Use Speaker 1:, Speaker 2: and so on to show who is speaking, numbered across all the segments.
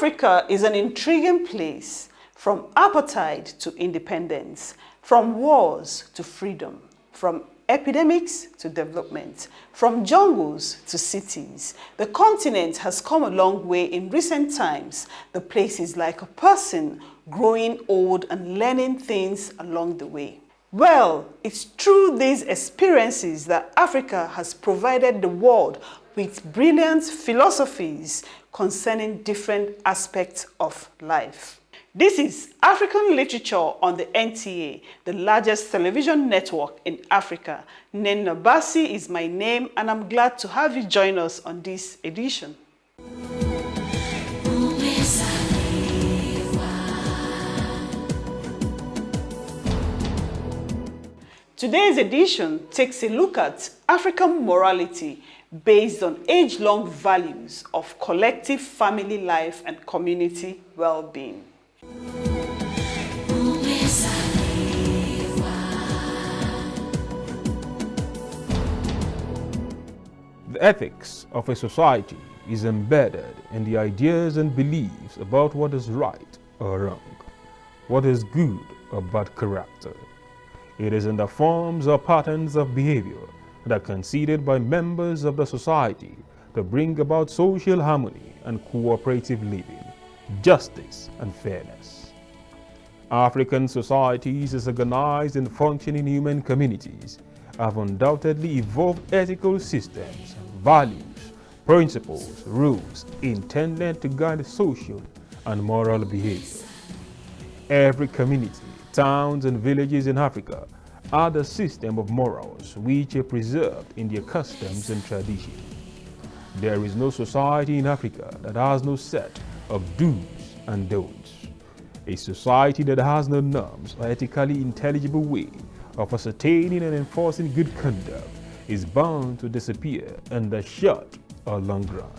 Speaker 1: Africa is an intriguing place, from apartheid to independence, from wars to freedom, from epidemics to development, from jungles to cities. The continent has come a long way in recent times. The place is like a person growing old and learning things along the way. Well, it's through these experiences that Africa has provided the world with brilliant philosophies concerning different aspects of life. This is African Literature on the NTA, the largest television network in Africa. Nenna Basi is my name, and I'm glad to have you join us on this edition. Today's edition takes a look at African morality based on age-long values of collective family life and community well-being.
Speaker 2: The ethics of a society is embedded in the ideas and beliefs about what is right or wrong, what is good or bad character. It is in the forms or patterns of behavior that are conceded by members of the society to bring about social harmony and cooperative living, justice and fairness. African societies, as organized and functioning human communities, have undoubtedly evolved ethical systems, values, principles, rules intended to guide social and moral behavior. Every community, towns and villages in Africa are the system of morals which are preserved in their customs and traditions. There is no society in Africa that has no set of do's and don'ts. A society that has no norms or ethically intelligible way of ascertaining and enforcing good conduct is bound to disappear in the short or long run.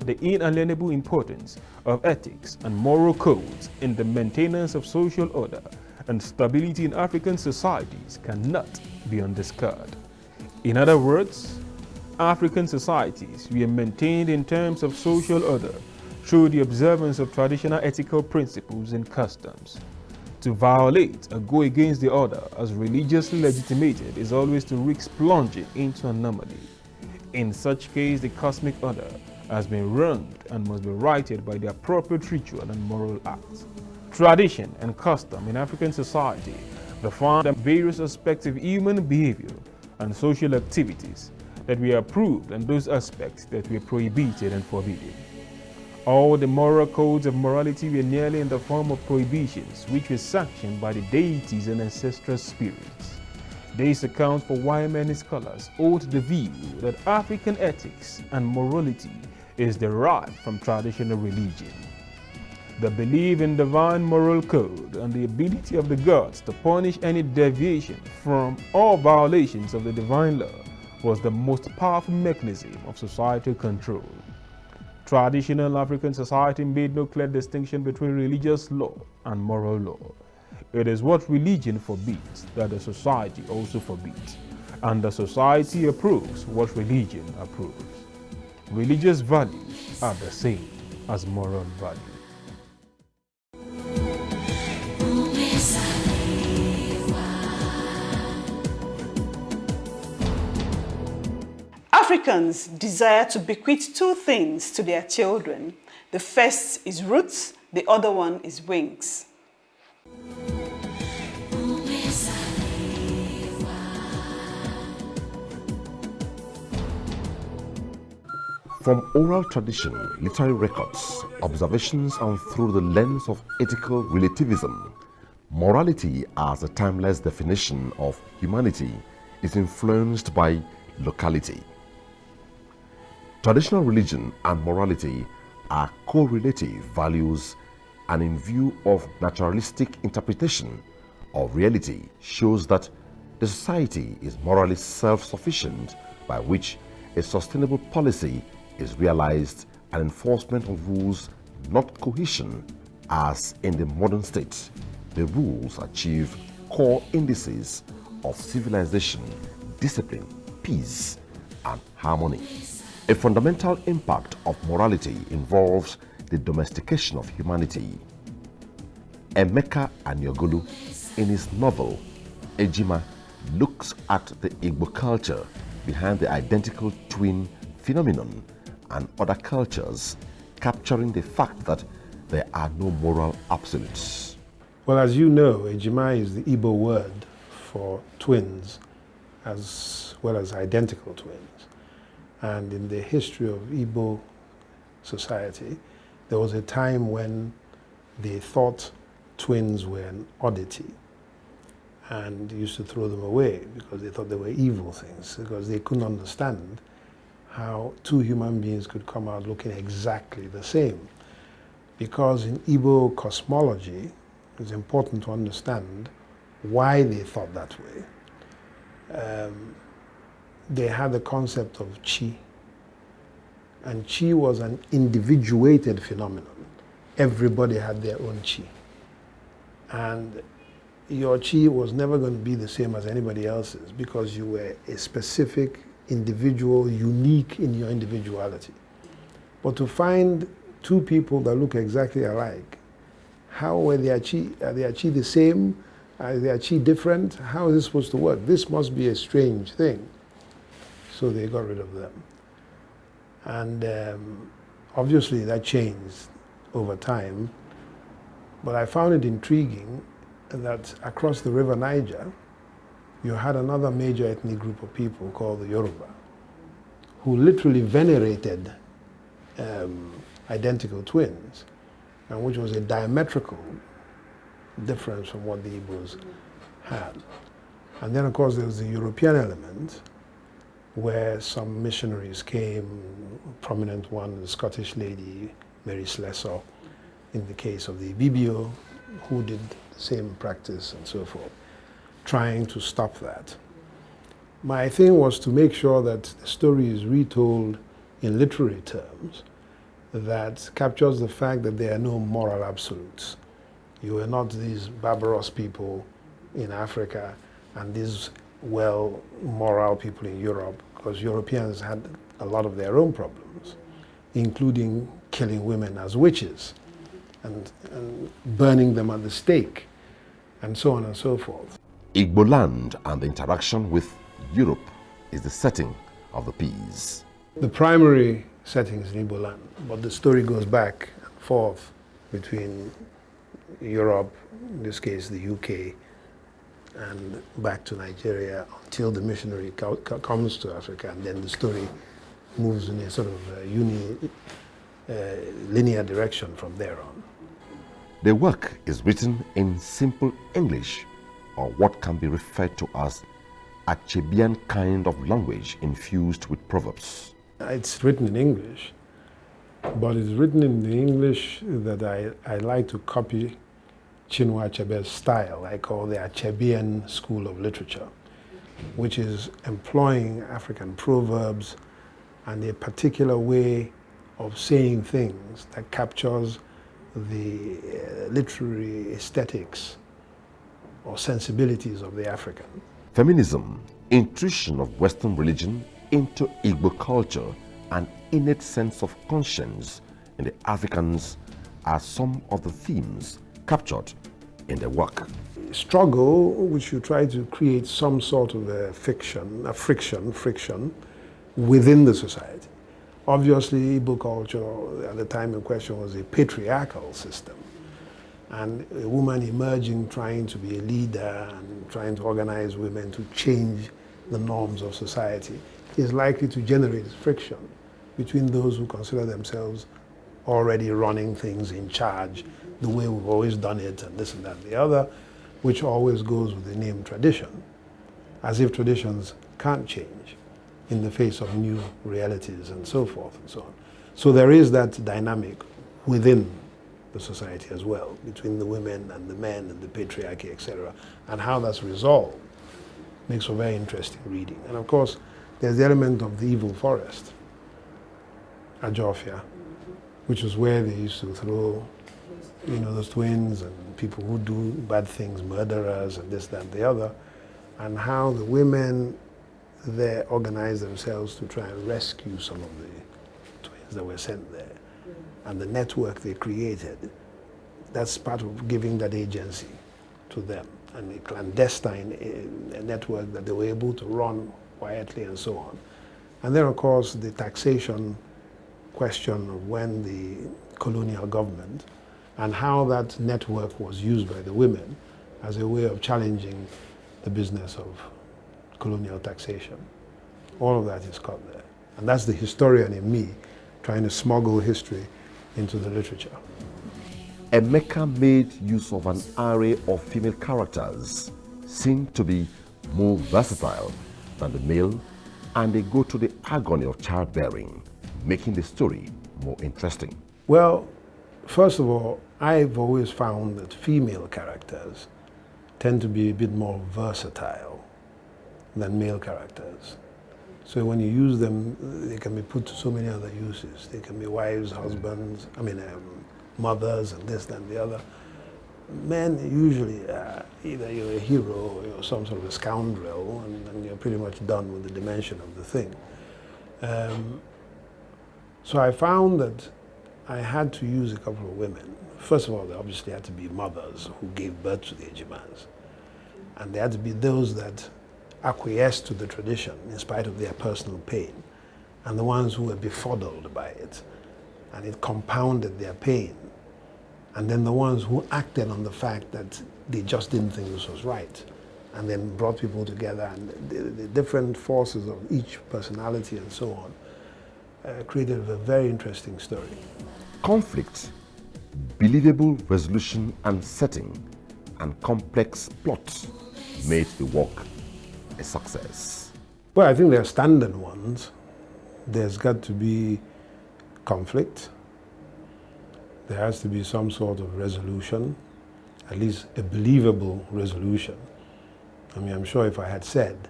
Speaker 2: The inalienable importance of ethics and moral codes in the maintenance of social order and stability in African societies cannot be undiscovered. In other words, African societies were maintained in terms of social order through the observance of traditional ethical principles and customs. To violate or go against the order as religiously legitimated is always to risk plunging into anomaly. In such case, the cosmic order has been wronged and must be righted by the appropriate ritual and moral acts. Tradition and custom in African society define the various aspects of human behavior and social activities that were approved and those aspects that were prohibited and forbidden. All the moral codes of morality were nearly in the form of prohibitions which were sanctioned by the deities and ancestral spirits. This accounts for why many scholars hold the view that African ethics and morality is derived from traditional religion. The belief in divine moral code and the ability of the gods to punish any deviation from or violations of the divine law was the most powerful mechanism of societal control. Traditional African society made no clear distinction between religious law and moral law. It is what religion forbids that the society also forbids, and the society approves what religion approves. Religious values are the same as moral values.
Speaker 1: Africans desire to bequeath two things to their children. The first is roots, the other one is wings.
Speaker 3: From oral tradition, literary records, observations, and through the lens of ethical relativism, morality as a timeless definition of humanity is influenced by locality. Traditional religion and morality are correlative values, and in view of naturalistic interpretation of reality shows that the society is morally self-sufficient, by which a sustainable policy is realized and enforcement of rules, not cohesion, as in the modern state. The rules achieve core indices of civilization, discipline, peace, and harmony. A fundamental impact of morality involves the domestication of humanity. Emeka Anyogolu, in his novel Ejima, looks at the Igbo culture behind the identical twin phenomenon and other cultures, capturing the fact that there are no moral absolutes.
Speaker 4: Well, as you know, Ejima is the Igbo word for twins as well as identical twins. And in the history of Igbo society, there was a time when they thought twins were an oddity and used to throw them away because they thought they were evil things, because they couldn't understand how two human beings could come out looking exactly the same. Because in Igbo cosmology, it's important to understand why they thought that way. They had the concept of chi, and chi was an individuated phenomenon. Everybody had their own chi. And your chi was never going to be the same as anybody else's because you were a specific individual, unique in your individuality. But to find two people that look exactly alike, how were their chi? Are their chi the same? Are their chi different? How is this supposed to work? This must be a strange thing. So they got rid of them. And obviously that changed over time. But I found it intriguing that across the river Niger, you had another major ethnic group of people called the Yoruba, who literally venerated identical twins, and which was a diametrical difference from what the Igbos had. And then, of course, there was the European element, where some missionaries came, a prominent one, the Scottish lady, Mary Slessor, in the case of the Ibibio, who did the same practice and so forth, trying to stop that. My thing was to make sure that the story is retold in literary terms that captures the fact that there are no moral absolutes. You are not these barbarous people in Africa and these well-moral people in Europe, because Europeans had a lot of their own problems, including killing women as witches and burning them at the stake, and so on and so forth.
Speaker 3: Igbo land and the interaction with Europe is the setting of the piece.
Speaker 4: The primary setting is in Igbo land, but the story goes back and forth between Europe, in this case the UK, and back to Nigeria until the missionary comes to Africa, and then the story moves in a sort of linear direction from there on.
Speaker 3: The work is written in simple English, or what can be referred to as Achebian kind of language infused with proverbs.
Speaker 4: It's written in English, but it's written in the English that I like to copy Chinua Achebe's style. I call the Achebian school of literature, which is employing African proverbs and a particular way of saying things that captures the literary aesthetics or sensibilities of the African.
Speaker 3: Feminism, intrusion of Western religion into Igbo culture, and innate sense of conscience in the Africans are some of the themes captured in the work.
Speaker 4: Struggle, which you try to create some sort of a friction within the society. Obviously, Igbo culture at the time in question was a patriarchal system. And a woman emerging, trying to be a leader and trying to organize women to change the norms of society is likely to generate friction between those who consider themselves already running things in charge the way we've always done it and this and that and the other, which always goes with the name tradition, as if traditions can't change in the face of new realities and so forth and so on. So there is that dynamic within the society as well, between the women and the men and the patriarchy, etc. And how that's resolved makes for very interesting reading. And of course, there's the element of the evil forest, Ajofia, which is where they used to throw, those twins and people who do bad things, murderers and this, that, and the other, and how the women there organized themselves to try and rescue some of the twins that were sent there. and the network they created, that's part of giving that agency to them. And a clandestine network that they were able to run quietly and so on. And then, of course, the taxation question of when the colonial government and how that network was used by the women as a way of challenging the business of colonial taxation. All of that is caught there. And that's the historian in me trying to smuggle history into the literature.
Speaker 3: Emeka made use of an array of female characters, seen to be more versatile than the male, and they go to the agony of childbearing, making the story more interesting.
Speaker 4: Well, first of all, I've always found that female characters tend to be a bit more versatile than male characters. So when you use them, they can be put to so many other uses. They can be wives, husbands, mothers, and this, that, and the other. Men usually, either you're a hero or you're some sort of a scoundrel, and you're pretty much done with the dimension of the thing. So I found that I had to use a couple of women. First of all, they obviously had to be mothers who gave birth to the Ejimas. And they had to be those that acquiesced to the tradition in spite of their personal pain, and the ones who were befuddled by it, and it compounded their pain. And then the ones who acted on the fact that they just didn't think this was right, and then brought people together, and the different forces of each personality and so on created a very interesting story.
Speaker 3: Conflict, believable resolution and setting, and complex plot made the work a success.
Speaker 4: Well, I think there are standard ones. There's got to be conflict. There has to be some sort of resolution, at least a believable resolution. I'm sure if I had said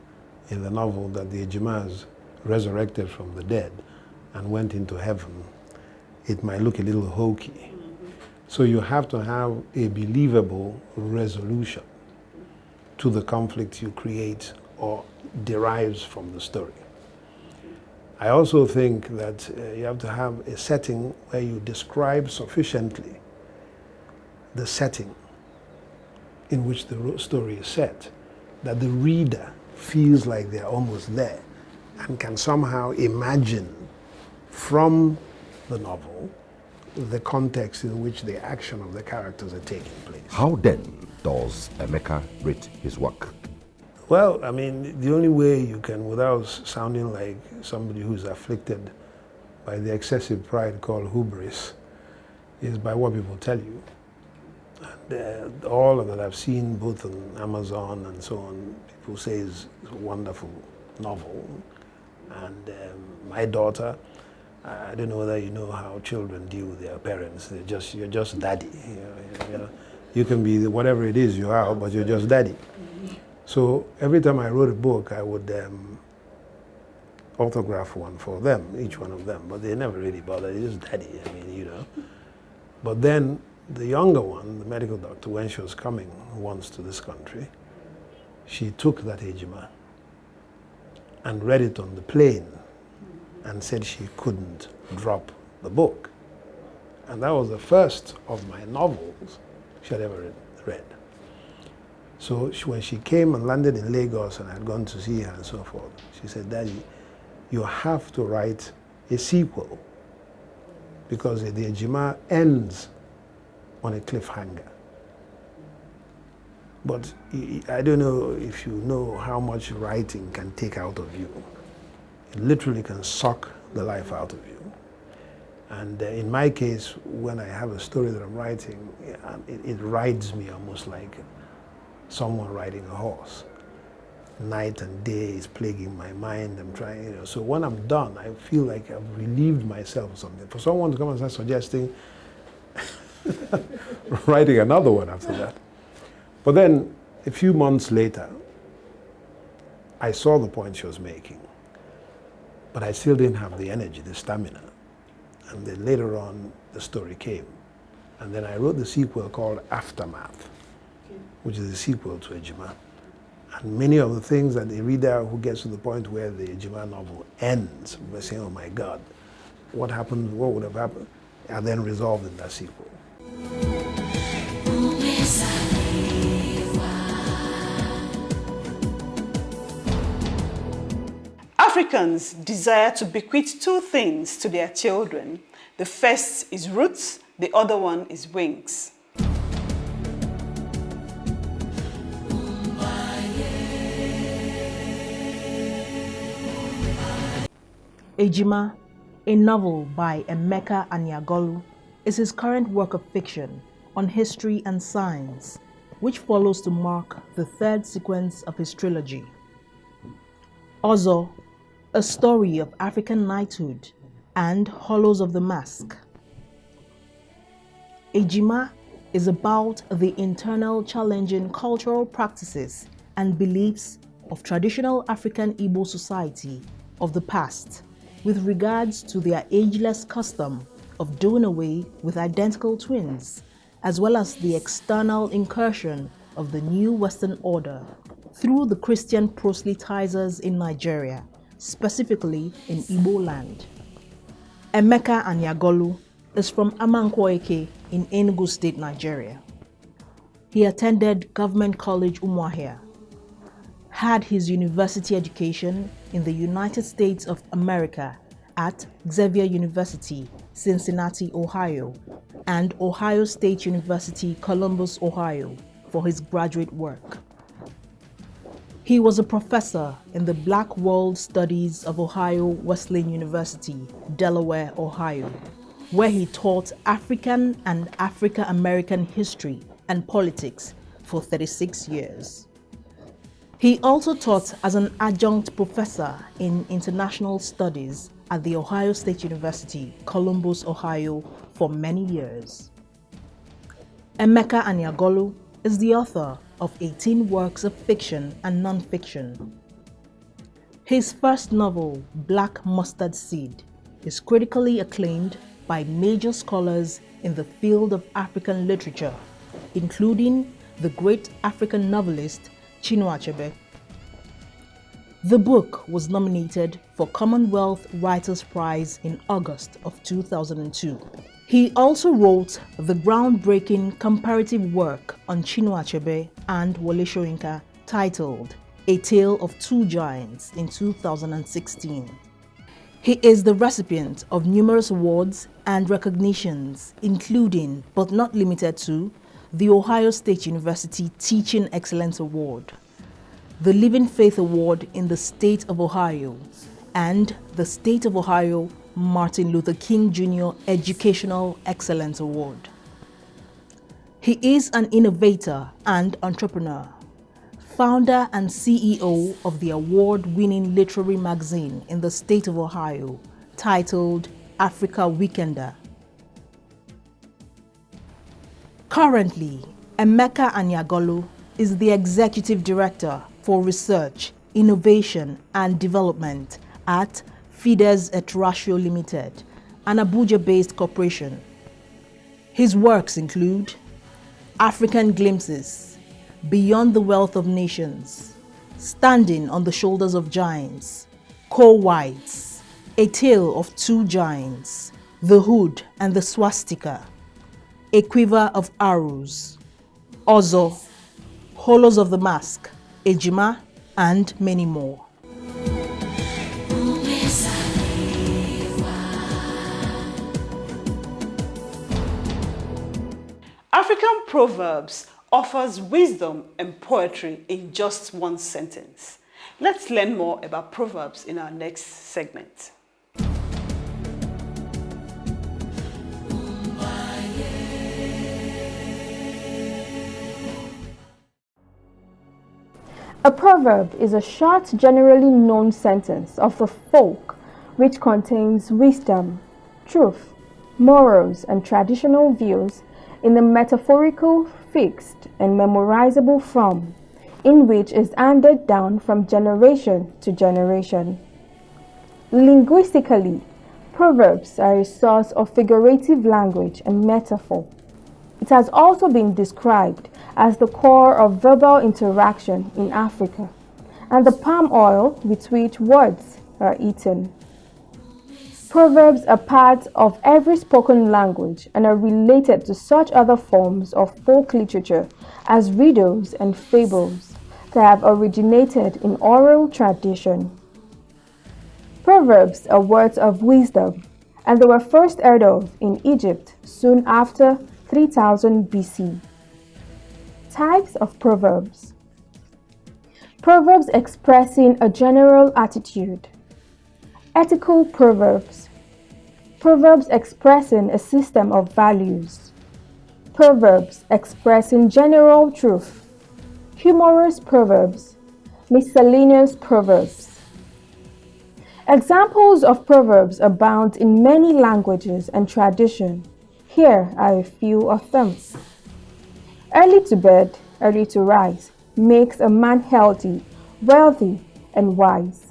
Speaker 4: in the novel that the Ejimas resurrected from the dead and went into heaven, it might look a little hokey. So you have to have a believable resolution to the conflict you create or derives from the story. I also think that you have to have a setting where you describe sufficiently the setting in which the story is set, that the reader feels like they're almost there and can somehow imagine from the novel the context in which the action of the characters are taking place.
Speaker 3: How then does Emeka rate his work?
Speaker 4: Well, the only way you can, without sounding like somebody who's afflicted by the excessive pride called hubris, is by what people tell you. And all of that I've seen both on Amazon and so on, people say is a wonderful novel. And my daughter, I don't know whether you know how children deal with their parents. You're just daddy. You can be whatever it is you are, but you're just daddy. So every time I wrote a book, I would autograph one for them, each one of them. But they never really bothered. It's just daddy, But then the younger one, the medical doctor, when she was coming once to this country, she took that Ejima and read it on the plane and said she couldn't drop the book. And that was the first of my novels she had ever read. So when she came and landed in Lagos and I had gone to see her and so forth, she said, "Daddy, you have to write a sequel because the Ejima ends on a cliffhanger." But I don't know if you know how much writing can take out of you. It literally can suck the life out of you. And in my case, when I have a story that I'm writing, it rides me almost like someone riding a horse. Night and day is plaguing my mind. I'm trying, So when I'm done, I feel like I've relieved myself of something. For someone to come and start suggesting writing another one after that. But then, a few months later, I saw the point she was making, but I still didn't have the energy, the stamina. And then later on, the story came. And then I wrote the sequel called Aftermath, which is a sequel to Ejima. And many of the things that the reader who gets to the point where the Ejima novel ends by saying, "Oh my God, what happened, what would have happened?" are then resolved in that sequel.
Speaker 1: Africans desire to bequeath two things to their children. The first is roots, the other one is wings.
Speaker 5: Ejima, a novel by Emeka Anyagolu, is his current work of fiction on history and science, which follows to mark the third sequence of his trilogy. Ozo, a story of African knighthood, and Hollows of the Mask. Ejima is about the internal challenging cultural practices and beliefs of traditional African Igbo society of the past with regards to their ageless custom of doing away with identical twins, as well as the external incursion of the new Western order through the Christian proselytizers in Nigeria, specifically in Igbo land. Emeka Anyagolu is from Amankwoeke in Enugu State, Nigeria. He attended Government College Umuahia, had his university education in the United States of America at Xavier University, Cincinnati, Ohio, and Ohio State University, Columbus, Ohio, for his graduate work. He was a professor in the Black World Studies of Ohio Wesleyan University, Delaware, Ohio, where he taught African and African-American history and politics for 36 years. He also taught as an adjunct professor in international studies at the Ohio State University, Columbus, Ohio, for many years. Emeka Anyagolu is the author of 18 works of fiction and non-fiction. His first novel, Black Mustard Seed, is critically acclaimed by major scholars in the field of African literature, including the great African novelist Chinua Achebe. The book was nominated for Commonwealth Writers' Prize in August of 2002. He also wrote the groundbreaking comparative work on Chinua Achebe and Wole Soyinka titled A Tale of Two Giants in 2016. He is the recipient of numerous awards and recognitions, including, but not limited to, the Ohio State University Teaching Excellence Award, the Living Faith Award in the State of Ohio, and the State of Ohio Martin Luther King Jr. Educational Excellence Award. He is an innovator and entrepreneur, founder and CEO of the award-winning literary magazine in the state of Ohio, titled Africa Weekender. Currently, Emeka Anyagolu is the Executive Director for Research, Innovation and Development at Fides et Ratio Limited, an Abuja-based corporation. His works include African Glimpses, Beyond the Wealth of Nations, Standing on the Shoulders of Giants, Co-Whites, A Tale of Two Giants, The Hood and the Swastika, A Quiver of Arrows, Ozo, Hollows of the Mask, Ejima, and many more.
Speaker 1: African Proverbs offers wisdom and poetry in just one sentence. Let's learn more about Proverbs in our next segment.
Speaker 6: A proverb is a short, generally known sentence of the folk which contains wisdom, truth, morals, and traditional views in a metaphorical, fixed, and memorizable form, in which is handed down from generation to generation. Linguistically, proverbs are a source of figurative language and metaphor. It has also been described as the core of verbal interaction in Africa, and the palm oil with which words are eaten. Proverbs are part of every spoken language and are related to such other forms of folk literature as riddles and fables that have originated in oral tradition. Proverbs are words of wisdom, and they were first heard of in Egypt soon after 3000 BC. Types of proverbs. Proverbs expressing a general attitude. Ethical proverbs. Proverbs expressing a system of values. Proverbs expressing general truth. Humorous proverbs. Miscellaneous proverbs. Examples of proverbs abound in many languages and tradition. Here are a few of them. Early to bed, early to rise makes a man healthy, wealthy, and wise.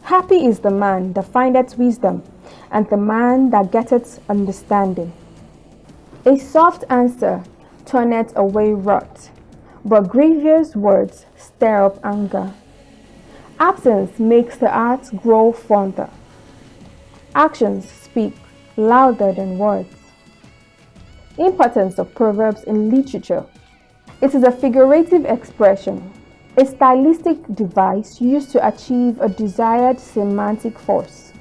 Speaker 6: Happy is the man that findeth wisdom, and the man that getteth understanding. A soft answer turneth away wrath, but grievous words stir up anger. Absence makes the heart grow fonder. Actions speak louder than words. Importance of proverbs in literature. It is a figurative expression, a stylistic device used to achieve a desired semantic force.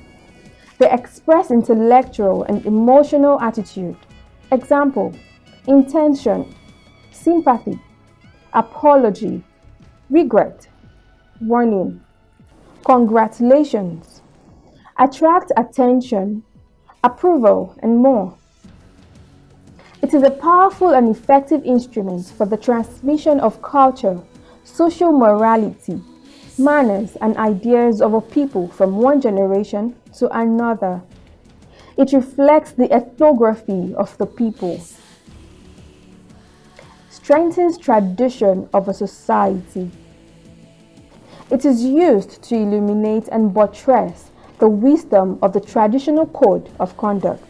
Speaker 6: They express intellectual and emotional attitude. Example: intention, sympathy, apology, regret, warning, congratulations, attract attention, approval, and more. It is a powerful and effective instrument for the transmission of culture, social morality, manners, and ideas of a people from one generation to another. It reflects the ethnography of the people, strengthens tradition of a society. It is used to illuminate and buttress the wisdom of the traditional code of conduct.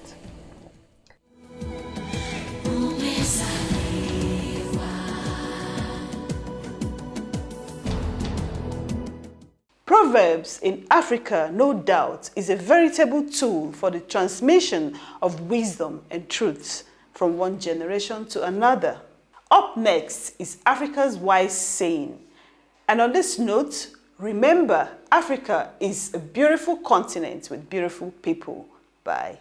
Speaker 1: Proverbs in Africa, no doubt, is a veritable tool for the transmission of wisdom and truths from one generation to another. Up next is Africa's wise saying. And on this note, remember, Africa is a beautiful continent with beautiful people. Bye.